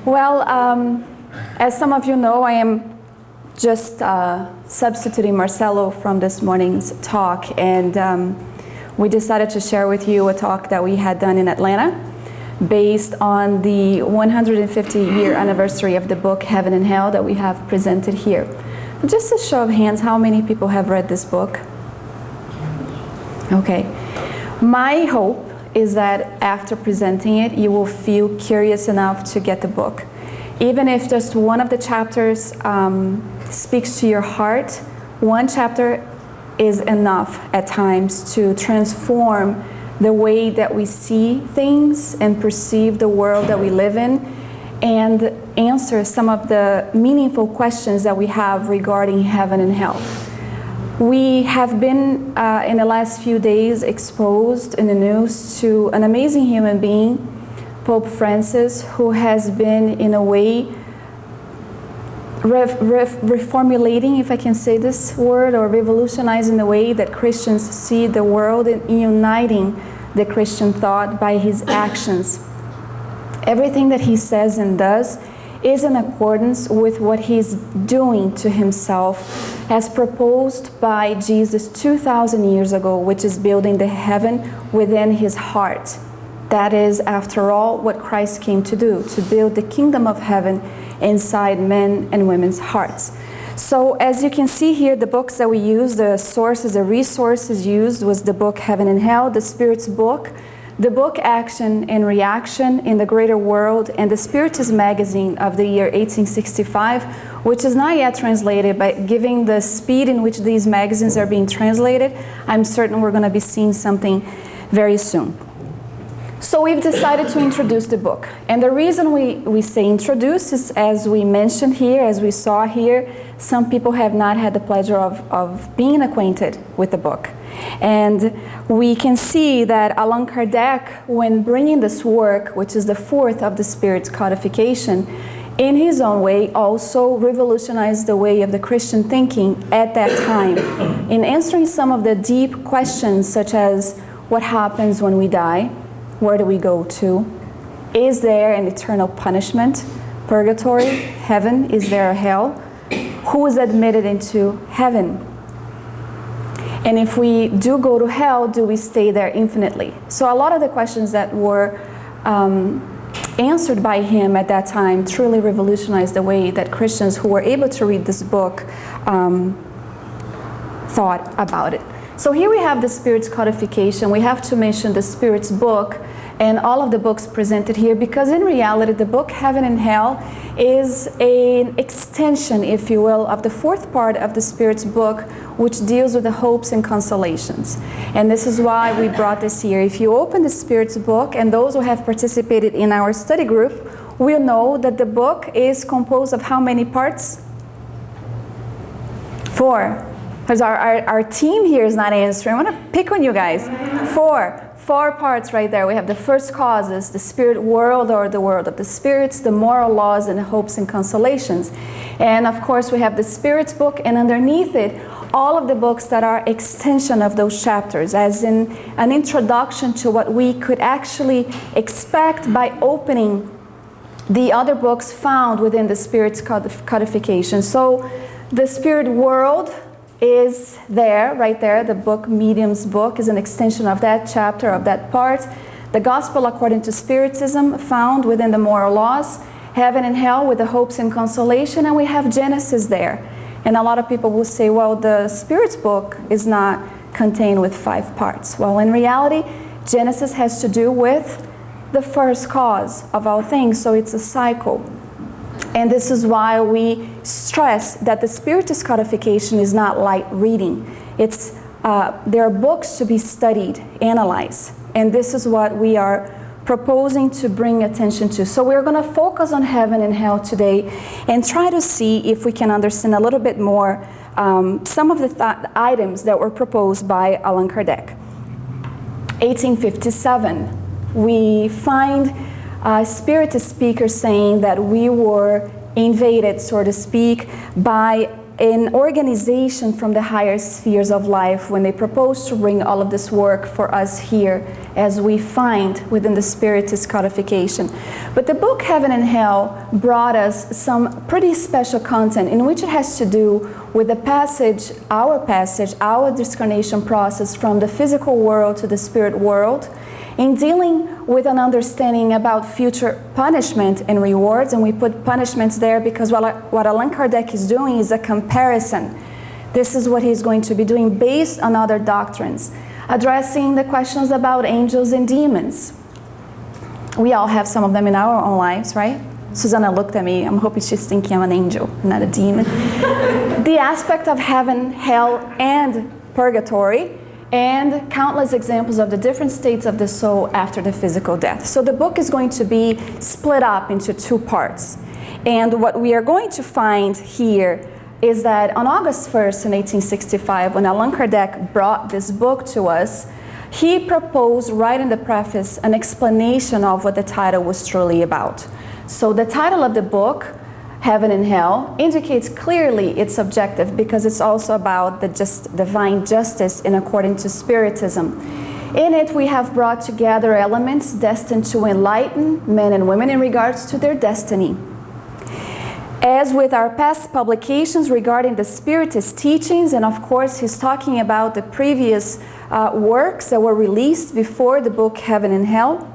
Well, as some of you know, I am just substituting Marcelo from this morning's talk, and we decided to share with you a talk that we had done in Atlanta based on the 150-year anniversary of the book Heaven and Hell that we have presented here. Just a show of hands, how many people have read this book? Okay. My hope is that after presenting it, you will feel curious enough to get the book. Even if just one of the chapters speaks to your heart, one chapter is enough at times to transform the way that we see things and perceive the world that we live in, and answer some of the meaningful questions that we have regarding heaven and hell. We have been, in the last few days, exposed in the news to an amazing human being, Pope Francis, who has been, in a way, reformulating, if I can say this word, or revolutionizing the way that Christians see the world and uniting the Christian thought by his actions. Everything that he says and does is in accordance with what he's doing to himself as proposed by Jesus 2,000 years ago, which is building the heaven within his heart. That is, after all, what Christ came to do, to build the kingdom of heaven inside men and women's hearts. So as you can see here, the books that we used, the sources, the resources used was the book Heaven and Hell, the Spirit's book, the book Action and Reaction in the Greater World, and the Spiritist magazine of the year 1865, which is not yet translated, but given the speed in which these magazines are being translated, I'm certain we're going to be seeing something very soon. So we've decided to introduce the book. And the reason we say introduce is, as we mentioned here, as we saw here, some people have not had the pleasure of being acquainted with the book. And we can see that Allan Kardec, when bringing this work, which is the fourth of the Spirit's codification, in his own way also revolutionized the way of the Christian thinking at that time in answering some of the deep questions, such as what happens when we die, where do we go to, is there an eternal punishment, purgatory, heaven, is there a hell, who is admitted into heaven? And if we do go to hell, do we stay there infinitely? So a lot of the questions that were answered by him at that time truly revolutionized the way that Christians who were able to read this book thought about it. So here we have the Spirit's codification. We have to mention the Spirit's book and all of the books presented here, because in reality the book Heaven and Hell is an extension, if you will, of the fourth part of the Spirit's book, which deals with the hopes and consolations. And this is why we brought this here. If you open the Spirit's book, and those who have participated in our study group will know that the book is composed of how many parts? 4. Because our team here is not answering. I want to pick on you guys. 4 parts right there. We have the first causes, the spirit world, or the world of the spirits, the moral laws, and the hopes and consolations. And of course we have the Spirit's book, and underneath it all of the books that are extension of those chapters, as in an introduction to what we could actually expect by opening the other books found within the Spirit's codification. So the spirit world is there, right there. The book, Medium's book, is an extension of that chapter, of that part. The Gospel according to Spiritism, found within the moral laws. Heaven and Hell with the hopes and consolation, and we have Genesis there. And a lot of people will say, well, the Spirit's book is not contained with 5 parts. Well, in reality, Genesis has to do with the first cause of all things, so it's a cycle. And this is why we stress that the Spiritist codification is not light reading. It's, there are books to be studied, analyzed, and this is what we are proposing to bring attention to. So we're going to focus on heaven and hell today and try to see if we can understand a little bit more some of the items that were proposed by Allan Kardec. 1857, we find a Spiritist speaker saying that we were invaded, so to speak, by an organization from the higher spheres of life when they proposed to bring all of this work for us here, as we find within the Spiritist codification. But the book Heaven and Hell brought us some pretty special content in which it has to do with the passage, our discarnation process from the physical world to the spirit world, in dealing with an understanding about future punishment and rewards. And we put punishments there because what Allan Kardec is doing is a comparison. This is what he's going to be doing based on other doctrines, addressing the questions about angels and demons. We all have some of them in our own lives, right? Susanna looked at me. I'm hoping she's thinking I'm an angel, not a demon. The aspect of heaven, hell, and purgatory, and countless examples of the different states of the soul after the physical death. So the book is going to be split up into two parts. And what we are going to find here is that on August 1st in 1865, when Allan Kardec brought this book to us, he proposed right in the preface an explanation of what the title was truly about. So the title of the book, Heaven and Hell, indicates clearly its objective because it's also about the divine justice in according to Spiritism. In it, we have brought together elements destined to enlighten men and women in regards to their destiny. As with our past publications regarding the Spiritist teachings, and of course he's talking about the previous works that were released before the book Heaven and Hell,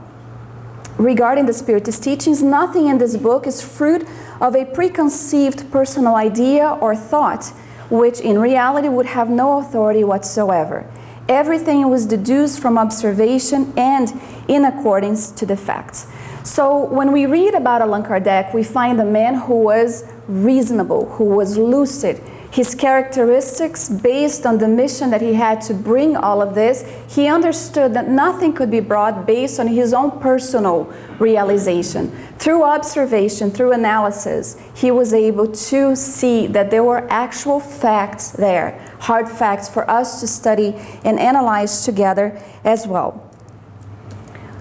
regarding the Spiritist teachings, nothing in this book is fruit of a preconceived personal idea or thought, which in reality would have no authority whatsoever. Everything was deduced from observation and in accordance to the facts. So when we read about Allan Kardec, we find a man who was reasonable, who was lucid. His characteristics, based on the mission that he had to bring all of this, he understood that nothing could be brought based on his own personal realization. Through observation, through analysis, he was able to see that there were actual facts there, hard facts for us to study and analyze together as well.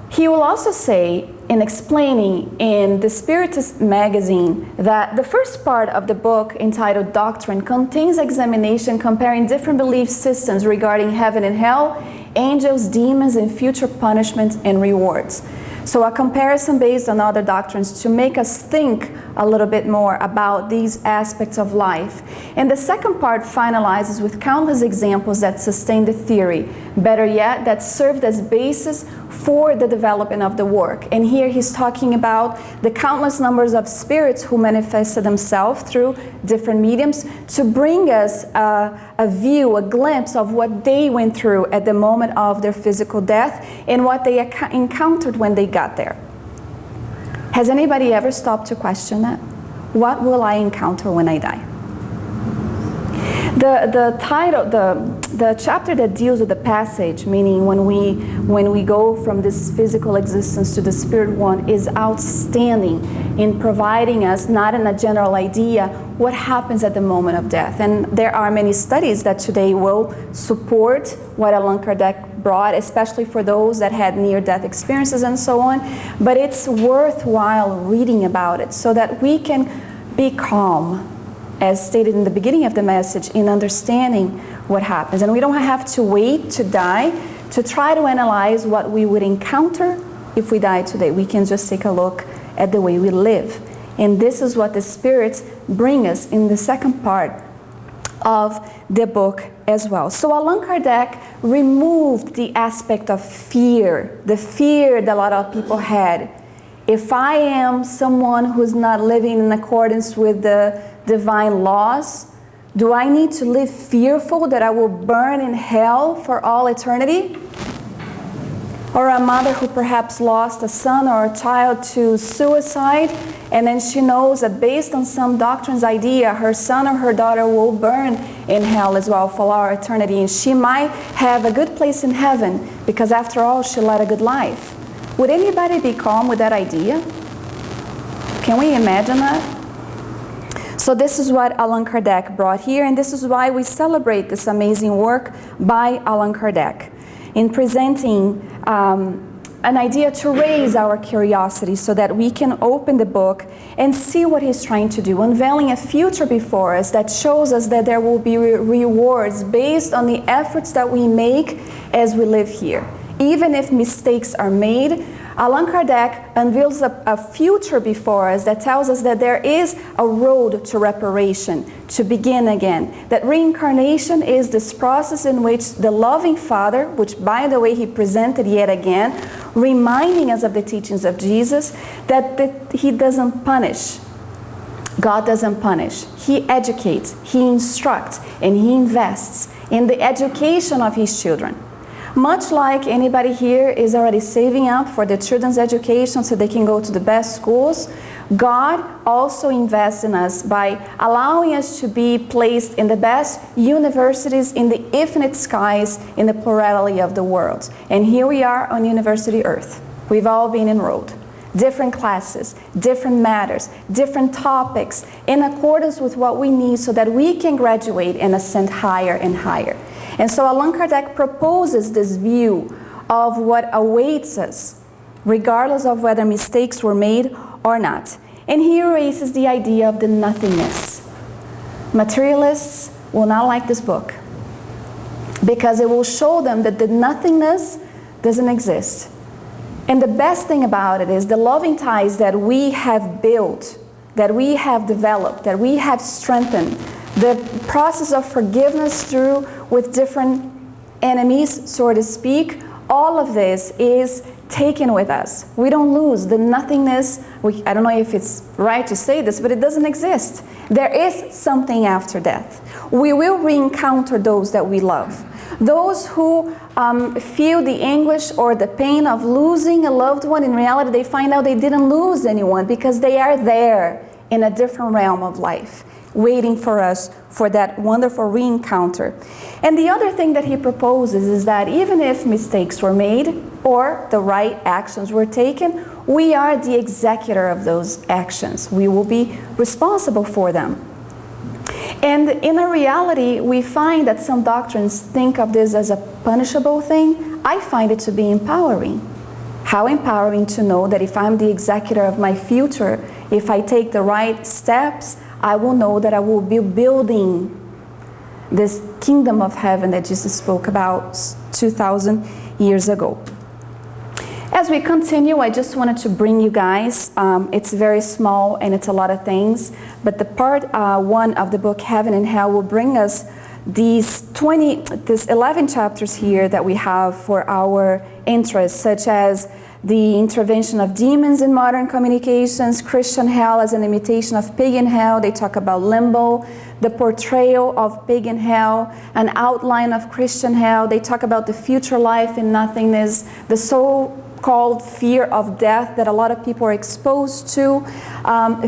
He will also say, in explaining in the Spiritist magazine, that the first part of the book, entitled Doctrine, contains examination comparing different belief systems regarding heaven and hell, angels, demons, and future punishments and rewards. So a comparison based on other doctrines to make us think a little bit more about these aspects of life. And the second part finalizes with countless examples that sustain the theory. Better yet, that served as basis for the development of the work. And here he's talking about the countless numbers of spirits who manifested themselves through different mediums to bring us a view, a glimpse of what they went through at the moment of their physical death and what they encountered when they got there. Has anybody ever stopped to question that? What will I encounter when I die? The title, the chapter that deals with the passage, meaning when we go from this physical existence to the spirit one, is outstanding in providing us, not in a general idea, what happens at the moment of death. And there are many studies that today will support what Allan Kardec brought, especially for those that had near-death experiences and so on. But it's worthwhile reading about it so that we can be calm, as stated in the beginning of the message, in understanding what happens. And we don't have to wait to die to try to analyze what we would encounter if we die today. We can just take a look at the way we live. And this is what the spirits bring us in the second part of the book as well. So Allan Kardec removed the aspect of fear, the fear that a lot of people had. If I am someone who's not living in accordance with the divine laws, do I need to live fearful that I will burn in hell for all eternity? Or a mother who perhaps lost a son or a child to suicide, and then she knows that based on some doctrine's idea, her son or her daughter will burn in hell as well for all eternity, and she might have a good place in heaven because after all she led a good life. Would anybody be calm with that idea? Can we imagine that? So this is what Allan Kardec brought here, and this is why we celebrate this amazing work by Allan Kardec in presenting an idea to raise our curiosity so that we can open the book and see what he's trying to do, unveiling a future before us that shows us that there will be rewards based on the efforts that we make as we live here. Even if mistakes are made, Allan Kardec unveils a future before us that tells us that there is a road to reparation, to begin again. That reincarnation is this process in which the loving Father, which by the way he presented yet again, reminding us of the teachings of Jesus, that he doesn't punish. God doesn't punish. He educates, he instructs, and he invests in the education of his children. Much like anybody here is already saving up for their children's education so they can go to the best schools, God also invests in us by allowing us to be placed in the best universities in the infinite skies in the plurality of the world. And here we are on University Earth. We've all been enrolled. Different classes, different matters, different topics, in accordance with what we need so that we can graduate and ascend higher and higher. And so Allan Kardec proposes this view of what awaits us, regardless of whether mistakes were made or not. And he erases the idea of the nothingness. Materialists will not like this book because it will show them that the nothingness doesn't exist. And the best thing about it is the loving ties that we have built, that we have developed, that we have strengthened, the process of forgiveness through with different enemies, so to speak, all of this is taken with us. We don't lose the nothingness. I don't know if it's right to say this, but it doesn't exist. There is something after death. We will re-encounter those that we love. Those who feel the anguish or the pain of losing a loved one, in reality they find out they didn't lose anyone because they are there in a different realm of life, waiting for us for that wonderful re-encounter. And the other thing that he proposes is that even if mistakes were made or the right actions were taken, we are the executor of those actions. We will be responsible for them. And in a reality, we find that some doctrines think of this as a punishable thing. I find it to be empowering. How empowering to know that if I'm the executor of my future, if I take the right steps, I will know that I will be building this kingdom of heaven that Jesus spoke about 2,000 years ago. As we continue, I just wanted to bring you guys, it's very small and it's a lot of things, but the part 1 of the book Heaven and Hell will bring us these 11 chapters here that we have for our interests, such as the intervention of demons in modern communications, Christian hell as an imitation of pagan hell. They talk about limbo, the portrayal of pagan hell, an outline of Christian hell. They talk about the future life in nothingness, the so-called fear of death that a lot of people are exposed to,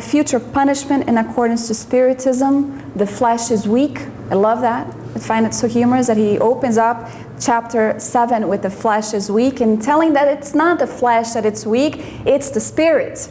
future punishment in accordance to Spiritism. The flesh is weak. I love that. I find it so humorous that he opens up chapter 7 with the flesh is weak and telling that it's not the flesh that it's weak, it's the spirit,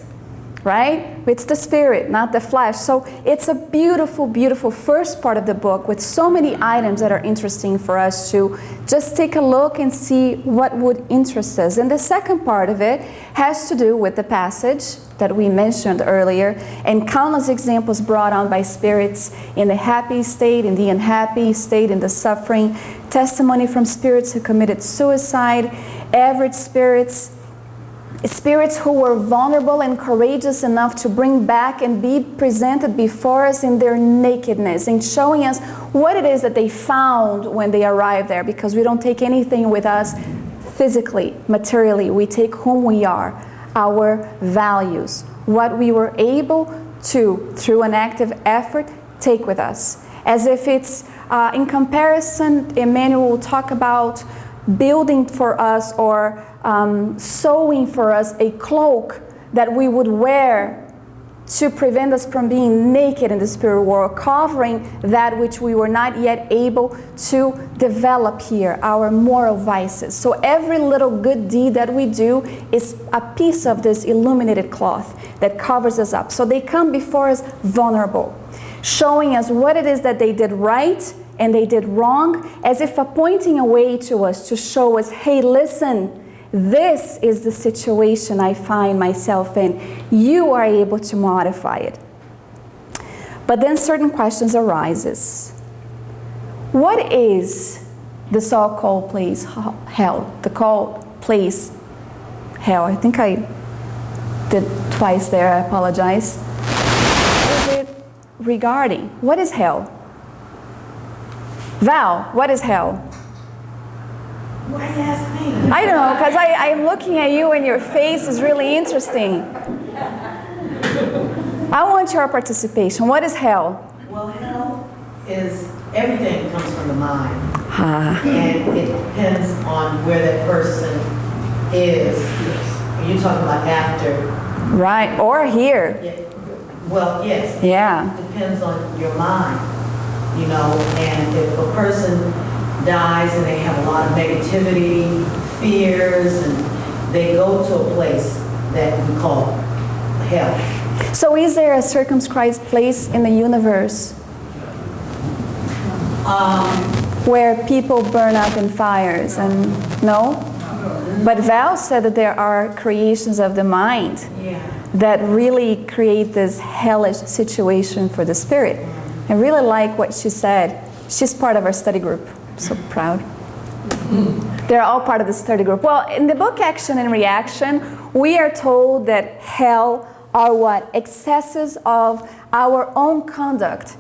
right? It's the spirit, not the flesh. So it's a beautiful, beautiful first part of the book with so many items that are interesting for us to just take a look and see what would interest us. And the second part of it has to do with the passage that we mentioned earlier and countless examples brought on by spirits in the happy state, in the unhappy state, in the suffering, testimony from spirits who committed suicide, average spirits who were vulnerable and courageous enough to bring back and be presented before us in their nakedness and showing us what it is that they found when they arrived there, because we don't take anything with us physically, materially. We take whom we are, our values, what we were able to, through an active effort, take with us. As if it's, in comparison, Emmanuel will talk about building for us or sewing for us a cloak that we would wear to prevent us from being naked in the spirit world, covering that which we were not yet able to develop here, our moral vices. So every little good deed that we do is a piece of this illuminated cloth that covers us up. So they come before us vulnerable, showing us what it is that they did right and they did wrong, as if pointing a way to us to show us, hey, listen, this is the situation I find myself in. You are able to modify it. But then certain questions arises. What is the so-called place hell? The called place hell. I think I did twice there, I apologize. What is it regarding? What is hell? Val, what is hell? Why you ask me? I don't know, because I'm looking at you and your face is really interesting. I want your participation. What is hell? Well, hell is everything comes from the mind. And it depends on where that person is. You're talking about after. Right, or here. Yeah. Well, yes. Yeah. It depends on your mind, you know, and if a person dies and they have a lot of negativity, fears, and they go to a place that we call hell. So is there a circumscribed place in the universe where people burn up in fires and no? But Val said that there are creations of the mind that really create this hellish situation for the spirit. I really like what she said. She's part of our study group. I'm so proud. They're all part of the study group. Well, in the book Action and Reaction, we are told that hell are what? Excesses of our own conduct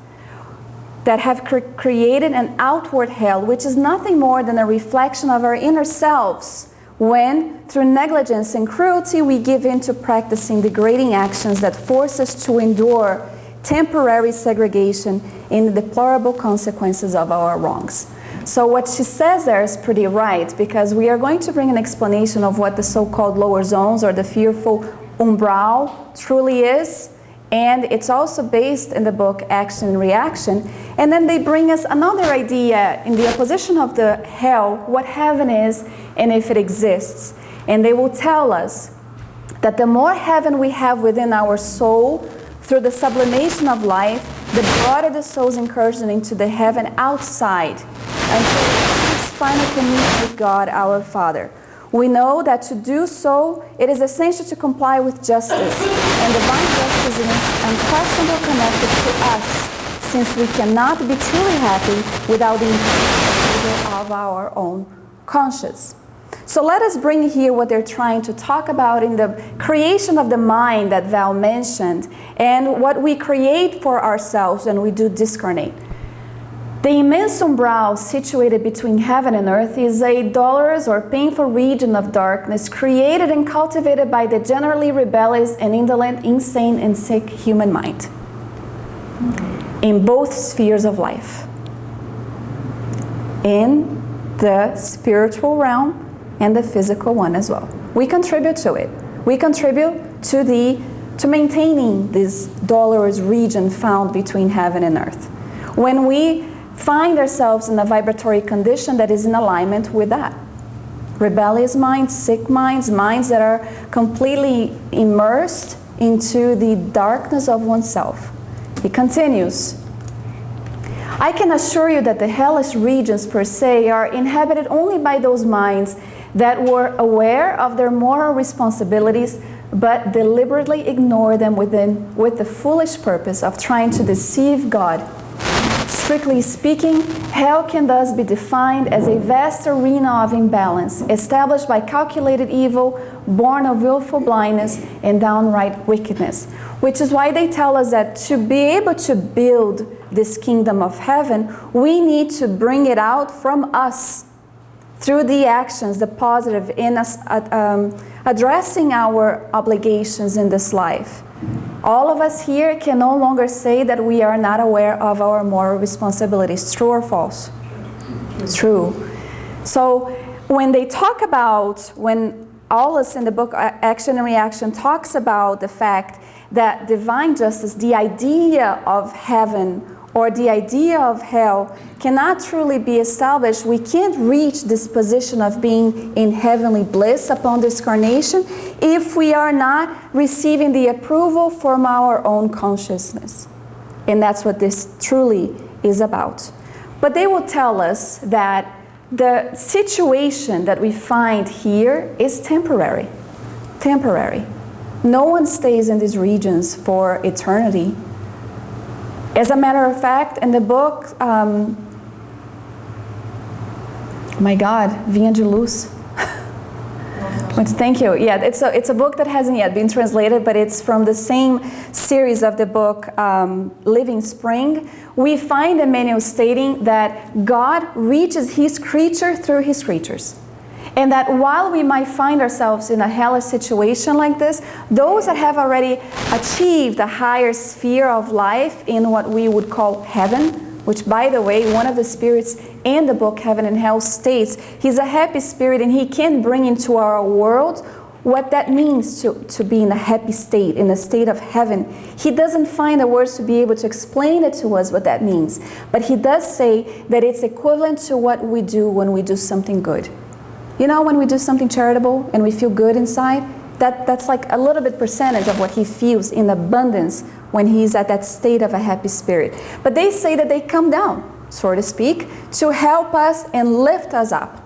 that have created an outward hell, which is nothing more than a reflection of our inner selves when, through negligence and cruelty, we give in to practicing degrading actions that force us to endure temporary segregation in the deplorable consequences of our wrongs. So what she says there is pretty right, because we are going to bring an explanation of what the so-called lower zones or the fearful umbral truly is, and it's also based in the book Action and Reaction. And then they bring us another idea in the opposition of the hell, what heaven is and if it exists. And they will tell us that the more heaven we have within our soul through the sublimation of life, the broader the soul's incursion into the heaven outside until it reaches final communion with God our Father. We know that to do so, it is essential to comply with justice, and divine justice is unquestionably connected to us, since we cannot be truly happy without the behavior of our own conscience. So let us bring here what they're trying to talk about in the creation of the mind that Val mentioned, and what we create for ourselves when we do discarnate. The immense umbral situated between heaven and earth is a dolorous or painful region of darkness created and cultivated by the generally rebellious and indolent, insane and sick human mind in both spheres of life, in the spiritual realm and the physical one as well. We contribute to it. We contribute to maintaining this dolorous region found between heaven and earth. When we find ourselves in a vibratory condition that is in alignment with that. Rebellious minds, sick minds, minds that are completely immersed into the darkness of oneself. He continues, I can assure you that the hellish regions per se are inhabited only by those minds that were aware of their moral responsibilities but deliberately ignore them with the foolish purpose of trying to deceive God. Strictly speaking, hell can thus be defined as a vast arena of imbalance, established by calculated evil, born of willful blindness and downright wickedness. Which is why they tell us that to be able to build this kingdom of heaven, we need to bring it out from us through the actions, the positive, in us addressing our obligations in this life. All of us here can no longer say that we are not aware of our moral responsibilities. True or false? True. So when they talk about, when Aulus in the book Action and Reaction talks about the fact that divine justice, the idea of heaven or the idea of hell cannot truly be established, we can't reach this position of being in heavenly bliss upon discarnation if we are not receiving the approval from our own consciousness. And that's what this truly is about. But they will tell us that the situation that we find here is temporary. Temporary. No one stays in these regions for eternity. As a matter of fact, in the book, my God, Vinha de Luz. Thank you. Yeah, it's a book that hasn't yet been translated, but it's from the same series of the book, Living Spring. We find Emmanuel stating that God reaches his creature through his creatures. And that while we might find ourselves in a hellish situation like this, those that have already achieved a higher sphere of life in what we would call heaven, which, by the way, one of the spirits in the book Heaven and Hell states he's a happy spirit and he can bring into our world what that means to be in a happy state, in a state of heaven. He doesn't find the words to be able to explain it to us what that means, but he does say that it's equivalent to what we do when we do something good. You know, when we do something charitable and we feel good inside, that's like a little bit percentage of what he feels in abundance when he's at that state of a happy spirit. But they say that they come down, so to speak, to help us and lift us up.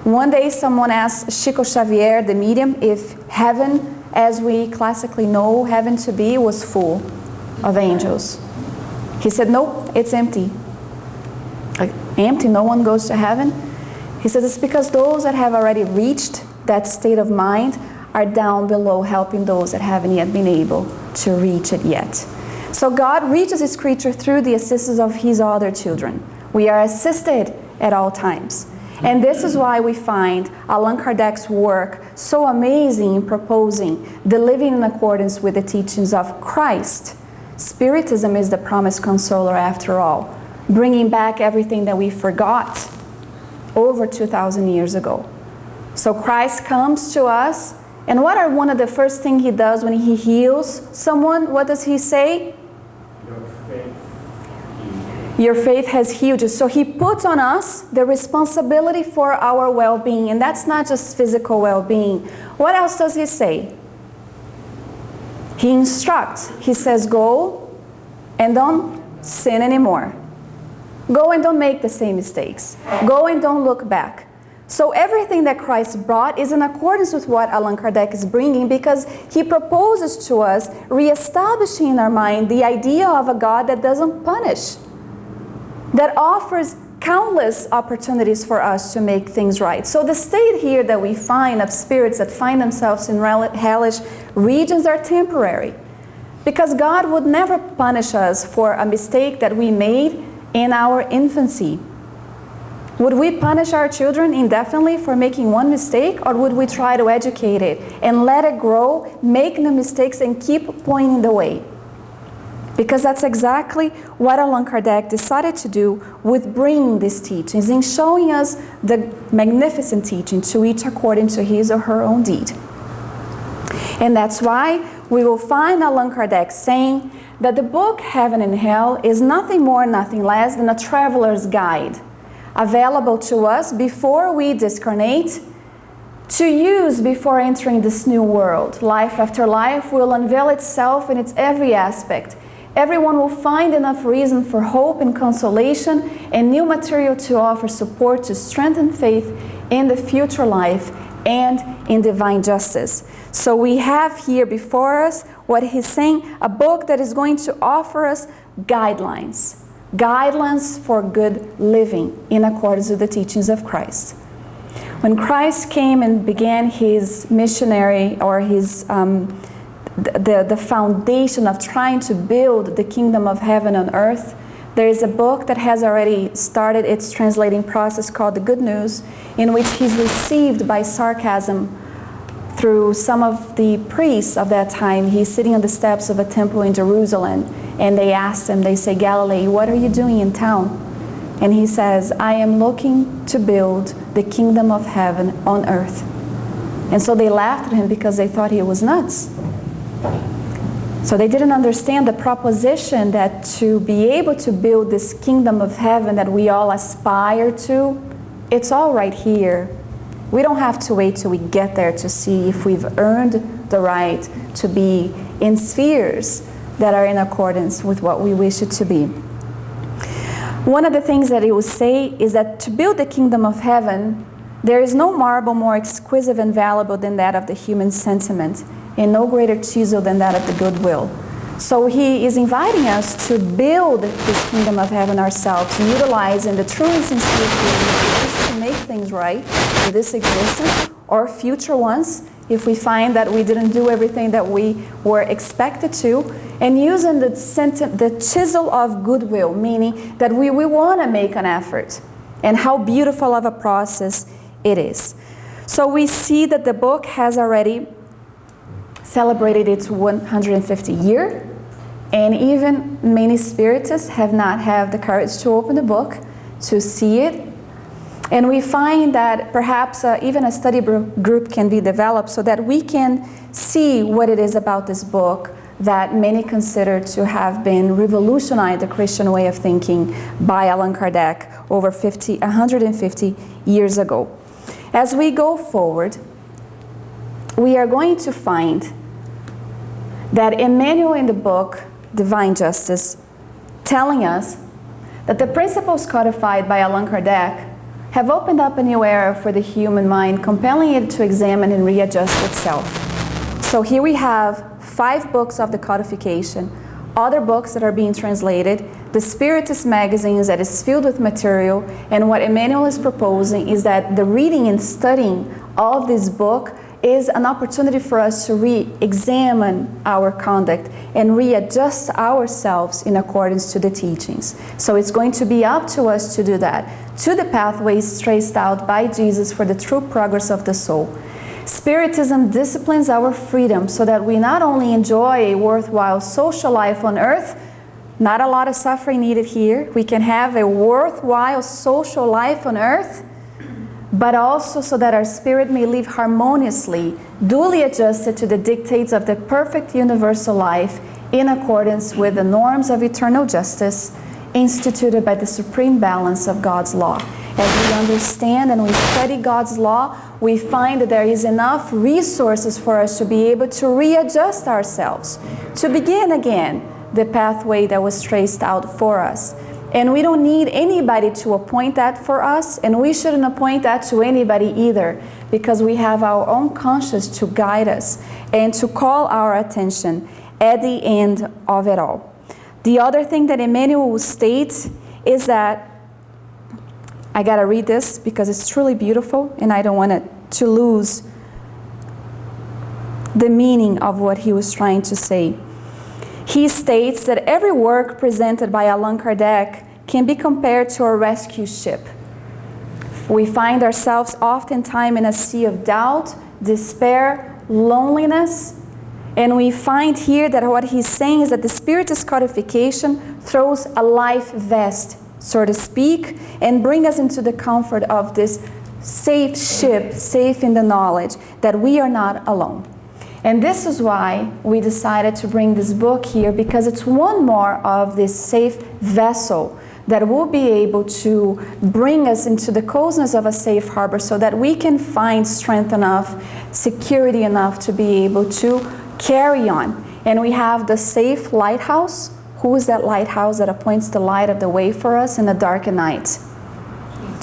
One day someone asked Chico Xavier, the medium, if heaven, as we classically know heaven to be, was full of angels. He said, nope, it's empty. Like, empty, no one goes to heaven? He says it's because those that have already reached that state of mind are down below helping those that haven't yet been able to reach it yet. So God reaches his creature through the assistance of his other children. We are assisted at all times. And this is why we find Allan Kardec's work so amazing in proposing the living in accordance with the teachings of Christ. Spiritism is the promised consoler after all, bringing back everything that we forgot over 2,000 years ago. So Christ comes to us, and what are one of the first things he does when he heals someone? What does he say? Your faith has healed you. So he puts on us the responsibility for our well-being, and that's not just physical well-being. What else does he say? He instructs. He says, go and don't sin anymore. Go and don't make the same mistakes. Go and don't look back. So everything that Christ brought is in accordance with what Allan Kardec is bringing, because he proposes to us reestablishing in our mind the idea of a God that doesn't punish, that offers countless opportunities for us to make things right. So the state here that we find of spirits that find themselves in hellish regions are temporary, because God would never punish us for a mistake that we made in our infancy. Would we punish our children indefinitely for making one mistake, or would we try to educate it and let it grow, make the mistakes, and keep pointing the way? Because that's exactly what Allan Kardec decided to do with bringing these teachings, in showing us the magnificent teaching to each according to his or her own deed. And that's why we will find Allan Kardec saying that the book Heaven and Hell is nothing more, nothing less than a traveler's guide, available to us before we discarnate, to use before entering this new world. Life after life will unveil itself in its every aspect. Everyone will find enough reason for hope and consolation, and new material to offer support to strengthen faith in the future life and in divine justice. So we have here before us what he's saying, a book that is going to offer us guidelines for good living in accordance with the teachings of Christ. When Christ came and began his missionary, or his the foundation of trying to build the kingdom of heaven on earth, there is a book that has already started its translating process called The Good News, in which he's received by sarcasm through some of the priests of that time. He's sitting on the steps of a temple in Jerusalem, and they asked him, they say, Galilee, what are you doing in town? And he says, I am looking to build the kingdom of heaven on earth. And so they laughed at him because they thought he was nuts. So they didn't understand the proposition that to be able to build this kingdom of heaven that we all aspire to, it's all right here. We don't have to wait till we get there to see if we've earned the right to be in spheres that are in accordance with what we wish it to be. One of the things that it will say is that to build the kingdom of heaven, there is no marble more exquisite and valuable than that of the human sentiment, and no greater chisel than that of the goodwill. So he is inviting us to build this kingdom of heaven ourselves, utilizing the true and sincere feelings to make things right in this existence or future ones, if we find that we didn't do everything that we were expected to, and using the chisel of goodwill, meaning that we want to make an effort, and how beautiful of a process it is. So we see that the book has already celebrated its 150 year, and even many spiritists have not had the courage to open the book to see it. And we find that perhaps even a study group can be developed so that we can see what it is about this book that many consider to have been revolutionized the Christian way of thinking by Allan Kardec over 150 years ago. As we go forward, we are going to find that Emmanuel in the book, Divine Justice, telling us that the principles codified by Allan Kardec have opened up a new era for the human mind, compelling it to examine and readjust itself. So here we have 5 books of the codification, other books that are being translated, the Spiritist magazines that is filled with material, and what Emmanuel is proposing is that the reading and studying of this book is an opportunity for us to re-examine our conduct and readjust ourselves in accordance to the teachings. So it's going to be up to us to do that, to the pathways traced out by Jesus for the true progress of the soul. Spiritism disciplines our freedom so that we not only enjoy a worthwhile social life on earth, not a lot of suffering needed here, we can have a worthwhile social life on earth, but also so that our spirit may live harmoniously, duly adjusted to the dictates of the perfect universal life in accordance with the norms of eternal justice instituted by the supreme balance of God's law. As we understand and we study God's law, we find that there is enough resources for us to be able to readjust ourselves, to begin again the pathway that was traced out for us. And we don't need anybody to appoint that for us, and we shouldn't appoint that to anybody either, because we have our own conscience to guide us and to call our attention at the end of it all. The other thing that Emmanuel states is that, I gotta read this because it's truly beautiful and I don't want it to lose the meaning of what he was trying to say. He states that every work presented by Allan Kardec can be compared to a rescue ship. We find ourselves oftentimes in a sea of doubt, despair, loneliness, and we find here that what he's saying is that the Spiritist codification throws a life vest, so to speak, and bring us into the comfort of this safe ship, safe in the knowledge that we are not alone. And this is why we decided to bring this book here, because it's one more of this safe vessel that will be able to bring us into the coziness of a safe harbor so that we can find strength enough, security enough to be able to carry on. And we have the safe lighthouse. Who is that lighthouse that appoints the light of the way for us in the dark night?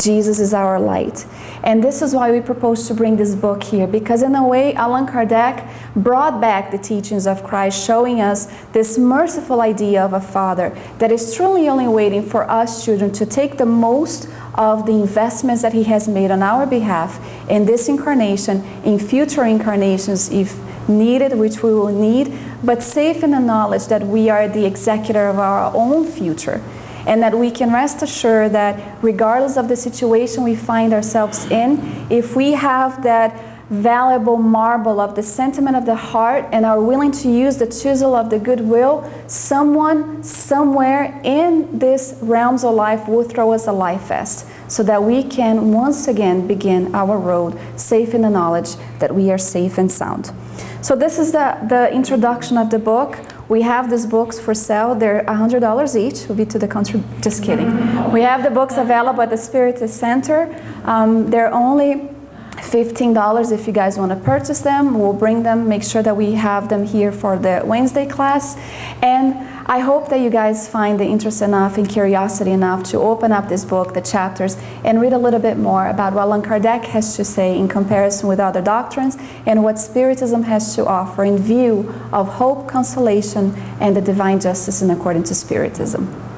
Jesus is our light. And this is why we propose to bring this book here, because in a way, Allan Kardec brought back the teachings of Christ, showing us this merciful idea of a Father that is truly only waiting for us children to take the most of the investments that He has made on our behalf in this incarnation, in future incarnations if needed, which we will need, but safe in the knowledge that we are the executor of our own future. And that we can rest assured that regardless of the situation we find ourselves in, if we have that valuable marble of the sentiment of the heart and are willing to use the chisel of the goodwill, someone, somewhere in this realms of life will throw us a life vest so that we can once again begin our road safe in the knowledge that we are safe and sound. So this is the introduction of the book. We have these books for sale. They're $100 each. Will be to the country. Just kidding. We have the books available at the Spiritist Center. They're only $15 if you guys want to purchase them. We'll bring them, make sure that we have them here for the Wednesday class. And I hope that you guys find the interest enough and curiosity enough to open up this book, the chapters, and read a little bit more about what Allan Kardec has to say in comparison with other doctrines and what Spiritism has to offer in view of hope, consolation, and the divine justice in according to Spiritism.